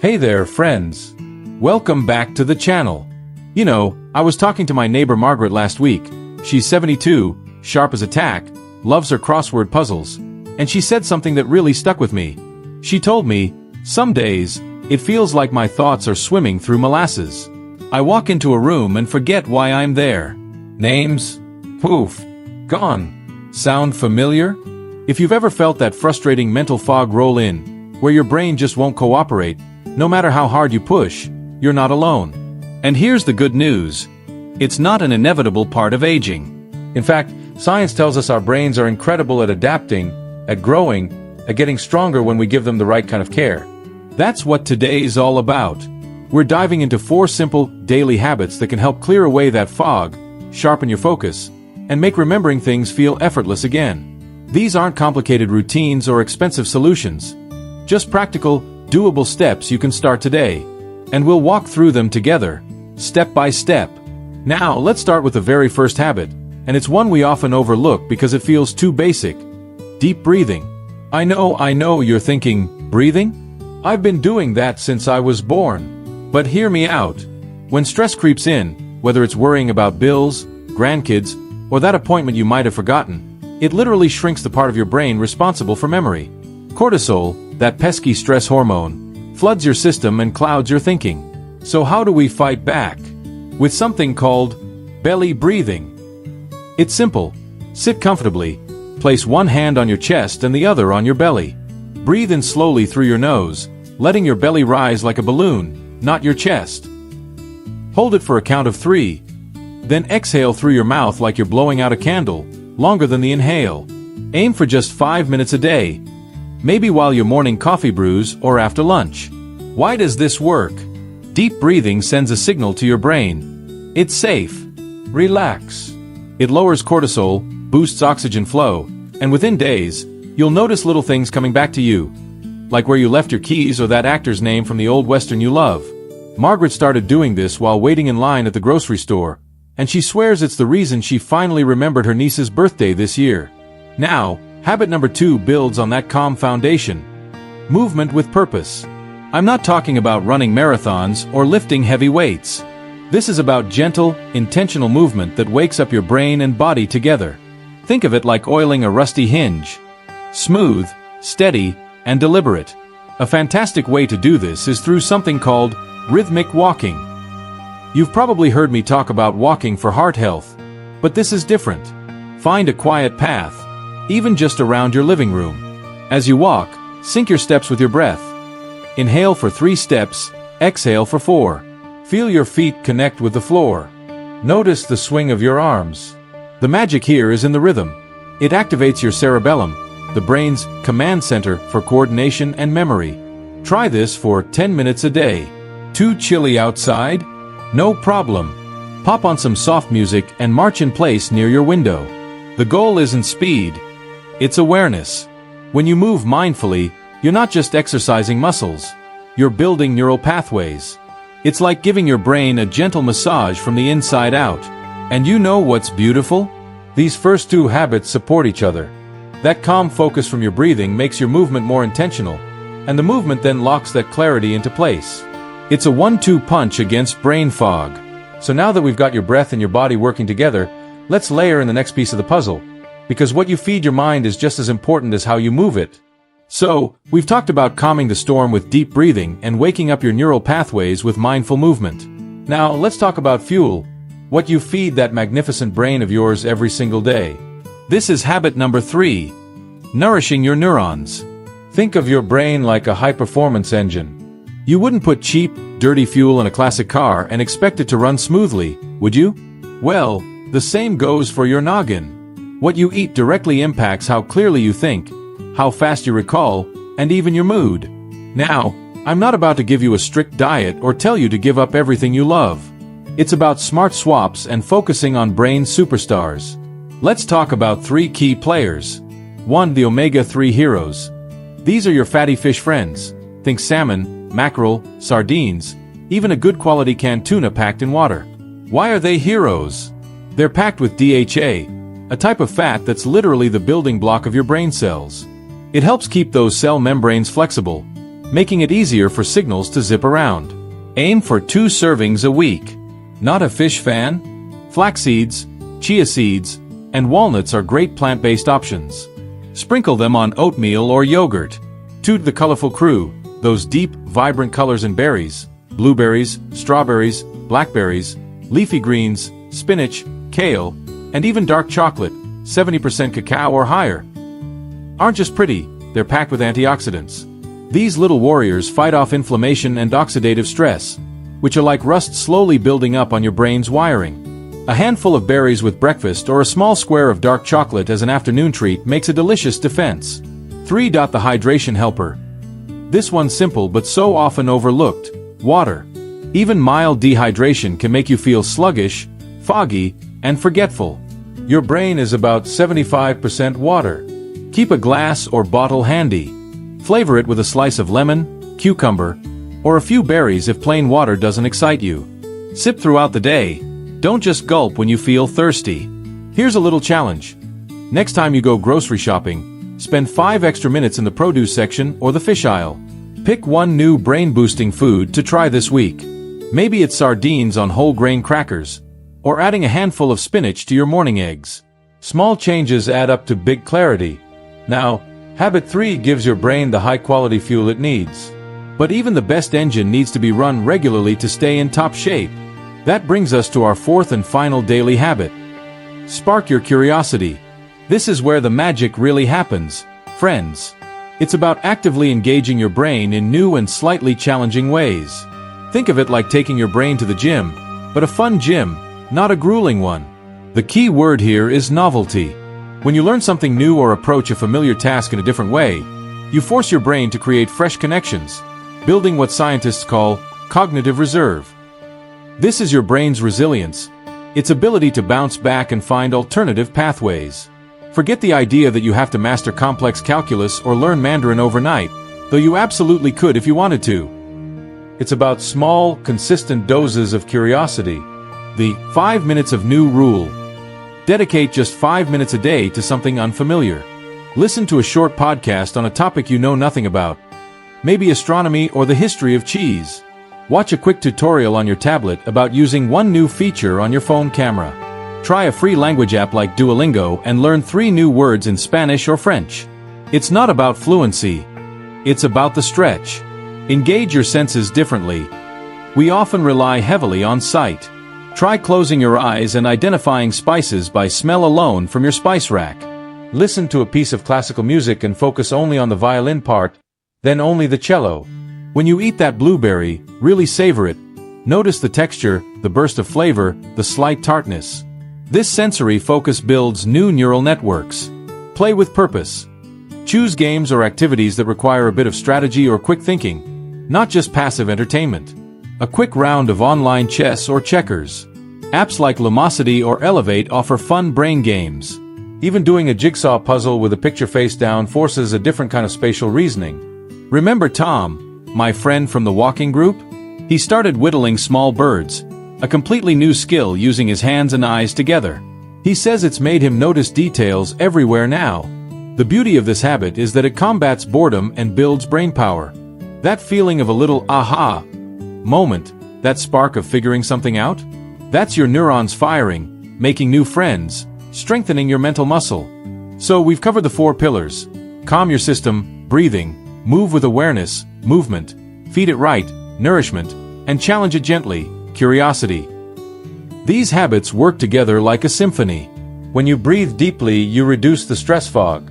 Hey there, friends. Welcome back to the channel. You know, I was talking to my neighbor Margaret last week. She's 72, sharp as a tack, loves her crossword puzzles, and she said something that really stuck with me. She told me, "Some days, it feels like my thoughts are swimming through molasses. I walk into a room and forget why I'm there. Names? Poof. Gone. Sound familiar? If you've ever felt that frustrating mental fog roll in, where your brain just won't cooperate, no matter how hard you push, you're not alone. And here's the good news. It's not an inevitable part of aging. In fact, science tells us our brains are incredible at adapting, at growing, at getting stronger when we give them the right kind of care. That's what today is all about. We're diving into 4 simple, daily habits that can help clear away that fog, sharpen your focus, and make remembering things feel effortless again. These aren't complicated routines or expensive solutions. Just practical, doable steps you can start today. And we'll walk through them together, step by step. Now, let's start with the very first habit, and it's one we often overlook because it feels too basic. Deep breathing. I know you're thinking, breathing? I've been doing that since I was born. But hear me out. When stress creeps in, whether it's worrying about bills, grandkids, or that appointment you might have forgotten, it literally shrinks the part of your brain responsible for memory. Cortisol, that pesky stress hormone, floods your system and clouds your thinking. So how do we fight back? With something called belly breathing. It's simple. Sit comfortably. Place one hand on your chest and the other on your belly. Breathe in slowly through your nose, letting your belly rise like a balloon, not your chest. Hold it for a count of 3. Then exhale through your mouth like you're blowing out a candle, longer than the inhale. Aim for just 5 minutes a day. Maybe while your morning coffee brews or after lunch. Why does this work? Deep breathing sends a signal to your brain. It's safe. Relax. It lowers cortisol, boosts oxygen flow, and within days, you'll notice little things coming back to you. Like where you left your keys or that actor's name from the old western you love. Margaret started doing this while waiting in line at the grocery store, and she swears it's the reason she finally remembered her niece's birthday this year. Now, habit number 2 builds on that calm foundation. Movement with purpose. I'm not talking about running marathons or lifting heavy weights. This is about gentle, intentional movement that wakes up your brain and body together. Think of it like oiling a rusty hinge. Smooth, steady, and deliberate. A fantastic way to do this is through something called rhythmic walking. You've probably heard me talk about walking for heart health, but this is different. Find a quiet path, even just around your living room. As you walk, sync your steps with your breath. Inhale for 3 steps, exhale for 4. Feel your feet connect with the floor. Notice the swing of your arms. The magic here is in the rhythm. It activates your cerebellum, the brain's command center for coordination and memory. Try this for 10 minutes a day. Too chilly outside? No problem. Pop on some soft music and march in place near your window. The goal isn't speed. It's awareness. When you move mindfully, you're not just exercising muscles. You're building neural pathways. It's like giving your brain a gentle massage from the inside out. And you know what's beautiful? These first 2 habits support each other. That calm focus from your breathing makes your movement more intentional, and the movement then locks that clarity into place. It's a 1-2 punch against brain fog. So now that we've got your breath and your body working together, let's layer in the next piece of the puzzle. Because what you feed your mind is just as important as how you move it. So, we've talked about calming the storm with deep breathing and waking up your neural pathways with mindful movement. Now, let's talk about fuel. What you feed that magnificent brain of yours every single day. This is habit number 3. Nourishing your neurons. Think of your brain like a high-performance engine. You wouldn't put cheap, dirty fuel in a classic car and expect it to run smoothly, would you? Well, the same goes for your noggin. What you eat directly impacts how clearly you think, how fast you recall, and even your mood. Now, I'm not about to give you a strict diet or tell you to give up everything you love. It's about smart swaps and focusing on brain superstars. Let's talk about 3 key players. 1. The omega-3 heroes. These are your fatty fish friends. Think salmon, mackerel, sardines, even a good quality canned tuna packed in water. Why are they heroes? They're packed with DHA, a type of fat that's literally the building block of your brain cells. It helps keep those cell membranes flexible, making it easier for signals to zip around. Aim for 2 servings a week. Not a fish fan? Flax seeds, chia seeds, and walnuts are great plant-based options. Sprinkle them on oatmeal or yogurt. Toot the colorful crew, those deep, vibrant colors in berries, blueberries, strawberries, blackberries, leafy greens, spinach, kale, and even dark chocolate, 70% cacao or higher, aren't just pretty, they're packed with antioxidants. These little warriors fight off inflammation and oxidative stress, which are like rust slowly building up on your brain's wiring. A handful of berries with breakfast or a small square of dark chocolate as an afternoon treat makes a delicious defense. 3. The hydration helper. This one's simple but so often overlooked. Water. Even mild dehydration can make you feel sluggish, foggy, and forgetful. Your brain is about 75% water. Keep a glass or bottle handy. Flavor it with a slice of lemon, cucumber, or a few berries if plain water doesn't excite you. Sip throughout the day. Don't just gulp when you feel thirsty. Here's a little challenge. Next time you go grocery shopping, spend 5 extra minutes in the produce section or the fish aisle. Pick one new brain-boosting food to try this week. Maybe it's sardines on whole grain crackers, or adding a handful of spinach to your morning eggs. Small changes add up to big clarity. Now, habit 3 gives your brain the high-quality fuel it needs. But even the best engine needs to be run regularly to stay in top shape. That brings us to our 4th and final daily habit. Spark your curiosity. This is where the magic really happens, friends. It's about actively engaging your brain in new and slightly challenging ways. Think of it like taking your brain to the gym, but a fun gym, not a grueling one. The key word here is novelty. When you learn something new or approach a familiar task in a different way, you force your brain to create fresh connections, building what scientists call cognitive reserve. This is your brain's resilience, its ability to bounce back and find alternative pathways. Forget the idea that you have to master complex calculus or learn Mandarin overnight, though you absolutely could if you wanted to. It's about small, consistent doses of curiosity. The 5 minutes of new rule. Dedicate just 5 minutes a day to something unfamiliar. Listen to a short podcast on a topic you know nothing about. Maybe astronomy or the history of cheese. Watch a quick tutorial on your tablet about using one new feature on your phone camera. Try a free language app like Duolingo and learn 3 new words in Spanish or French. It's not about fluency. It's about the stretch. Engage your senses differently. We often rely heavily on sight. Try closing your eyes and identifying spices by smell alone from your spice rack. Listen to a piece of classical music and focus only on the violin part, then only the cello. When you eat that blueberry, really savor it. Notice the texture, the burst of flavor, the slight tartness. This sensory focus builds new neural networks. Play with purpose. Choose games or activities that require a bit of strategy or quick thinking, not just passive entertainment. A quick round of online chess or checkers. Apps like Lumosity or Elevate offer fun brain games. Even doing a jigsaw puzzle with a picture face down forces a different kind of spatial reasoning. Remember Tom, my friend from the walking group? He started whittling small birds, a completely new skill using his hands and eyes together. He says it's made him notice details everywhere now. The beauty of this habit is that it combats boredom and builds brain power. That feeling of a little aha moment, that spark of figuring something out? That's your neurons firing, making new friends, strengthening your mental muscle. So we've covered the 4 pillars. Calm your system, breathing, move with awareness, movement, feed it right, nourishment, and challenge it gently, curiosity. These habits work together like a symphony. When you breathe deeply, you reduce the stress fog.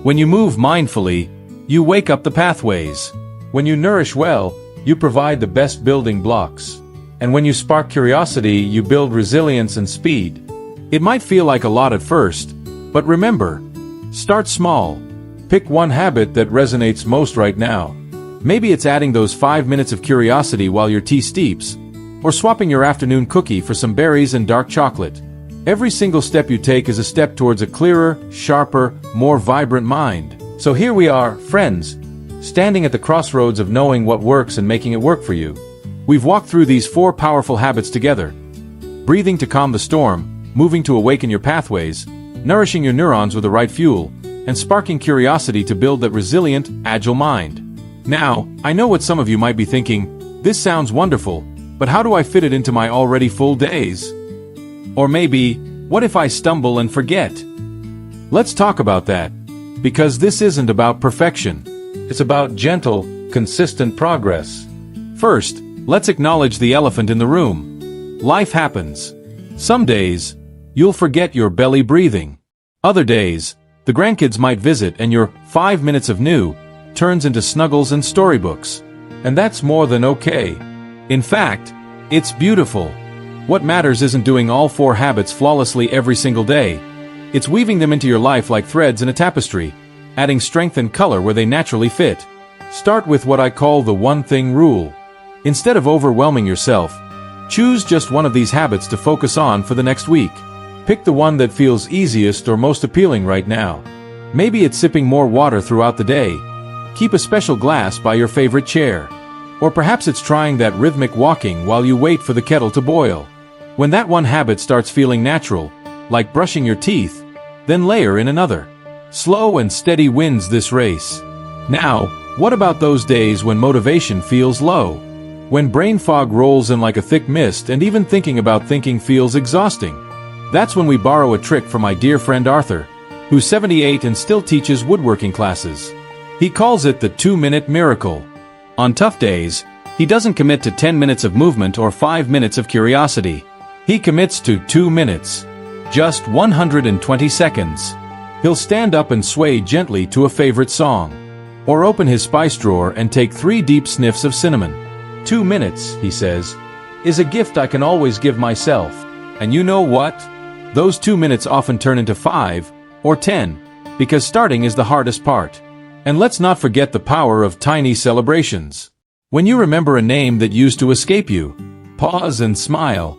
When you move mindfully, you wake up the pathways. When you nourish well, you provide the best building blocks. And when you spark curiosity, you build resilience and speed. It might feel like a lot at first, but remember, start small. Pick one habit that resonates most right now. Maybe it's adding those 5 minutes of curiosity while your tea steeps, or swapping your afternoon cookie for some berries and dark chocolate. Every single step you take is a step towards a clearer, sharper, more vibrant mind. So here we are, friends, standing at the crossroads of knowing what works and making it work for you. We've walked through these 4 powerful habits together. Breathing to calm the storm, moving to awaken your pathways, nourishing your neurons with the right fuel, and sparking curiosity to build that resilient, agile mind. Now, I know what some of you might be thinking, this sounds wonderful, but how do I fit it into my already full days? Or maybe, what if I stumble and forget? Let's talk about that, because this isn't about perfection. It's about gentle, consistent progress. First, let's acknowledge the elephant in the room. Life happens. Some days, you'll forget your belly breathing. Other days, the grandkids might visit and your 5 minutes of new turns into snuggles and storybooks. And that's more than okay. In fact, it's beautiful. What matters isn't doing all 4 habits flawlessly every single day. It's weaving them into your life like threads in a tapestry, adding strength and color where they naturally fit. Start with what I call the one thing rule. Instead of overwhelming yourself, choose just one of these habits to focus on for the next week. Pick the one that feels easiest or most appealing right now. Maybe it's sipping more water throughout the day. Keep a special glass by your favorite chair. Or perhaps it's trying that rhythmic walking while you wait for the kettle to boil. When that one habit starts feeling natural, like brushing your teeth, then layer in another. Slow and steady wins this race. Now, what about those days when motivation feels low? When brain fog rolls in like a thick mist and even thinking about thinking feels exhausting? That's when we borrow a trick from my dear friend Arthur, who's 78 and still teaches woodworking classes. He calls it the 2-minute miracle. On tough days, he doesn't commit to 10 minutes of movement or 5 minutes of curiosity. He commits to 2 minutes. Just 120 seconds. He'll stand up and sway gently to a favorite song. Or open his spice drawer and take 3 deep sniffs of cinnamon. 2 minutes, he says, is a gift I can always give myself. And you know what? Those 2 minutes often turn into 5 or 10, because starting is the hardest part. And let's not forget the power of tiny celebrations. When you remember a name that used to escape you, pause and smile.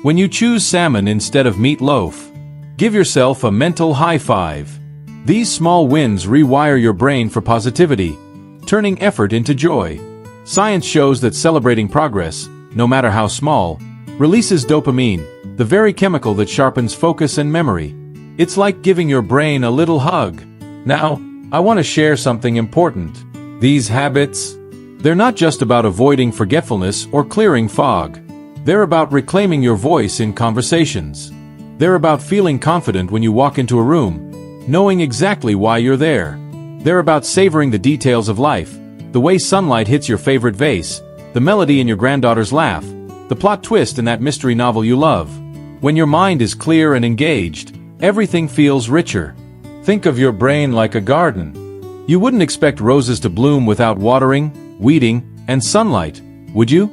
When you choose salmon instead of meatloaf, give yourself a mental high five. These small wins rewire your brain for positivity, turning effort into joy. Science shows that celebrating progress, no matter how small, releases dopamine, the very chemical that sharpens focus and memory. It's like giving your brain a little hug. Now, I want to share something important. These habits, they're not just about avoiding forgetfulness or clearing fog. They're about reclaiming your voice in conversations. They're about feeling confident when you walk into a room, knowing exactly why you're there. They're about savoring the details of life, the way sunlight hits your favorite vase, the melody in your granddaughter's laugh, the plot twist in that mystery novel you love. When your mind is clear and engaged, everything feels richer. Think of your brain like a garden. You wouldn't expect roses to bloom without watering, weeding, and sunlight, would you?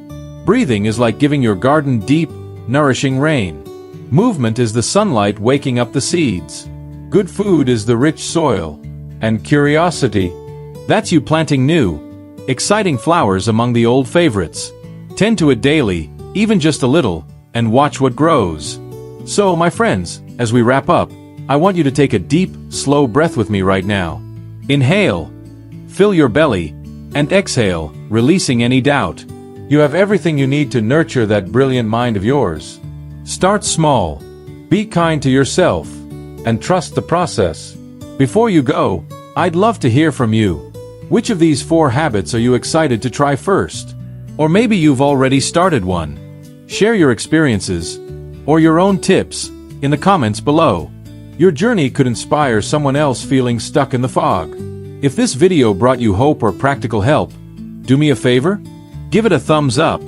Breathing is like giving your garden deep, nourishing rain. Movement is the sunlight waking up the seeds. Good food is the rich soil. And curiosity, that's you planting new, exciting flowers among the old favorites. Tend to it daily, even just a little, and watch what grows. So, my friends, as we wrap up, I want you to take a deep, slow breath with me right now. Inhale, fill your belly, and exhale, releasing any doubt. You have everything you need to nurture that brilliant mind of yours. Start small, be kind to yourself, and trust the process. Before you go, I'd love to hear from you. Which of these 4 habits are you excited to try first? Or maybe you've already started one. Share your experiences, or your own tips, in the comments below. Your journey could inspire someone else feeling stuck in the fog. If this video brought you hope or practical help, do me a favor? Give it a thumbs up.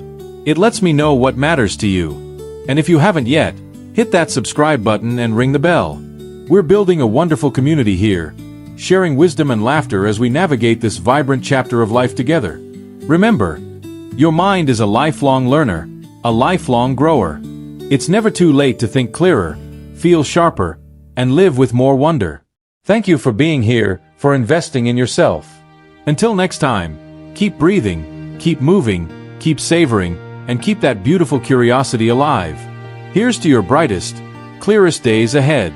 It lets me know what matters to you. And if you haven't yet, hit that subscribe button and ring the bell. We're building a wonderful community here, sharing wisdom and laughter as we navigate this vibrant chapter of life together. Remember, your mind is a lifelong learner, a lifelong grower. It's never too late to think clearer, feel sharper, and live with more wonder. Thank you for being here, for investing in yourself. Until next time, keep breathing, keep moving, keep savoring, and keep that beautiful curiosity alive. Here's to your brightest, clearest days ahead.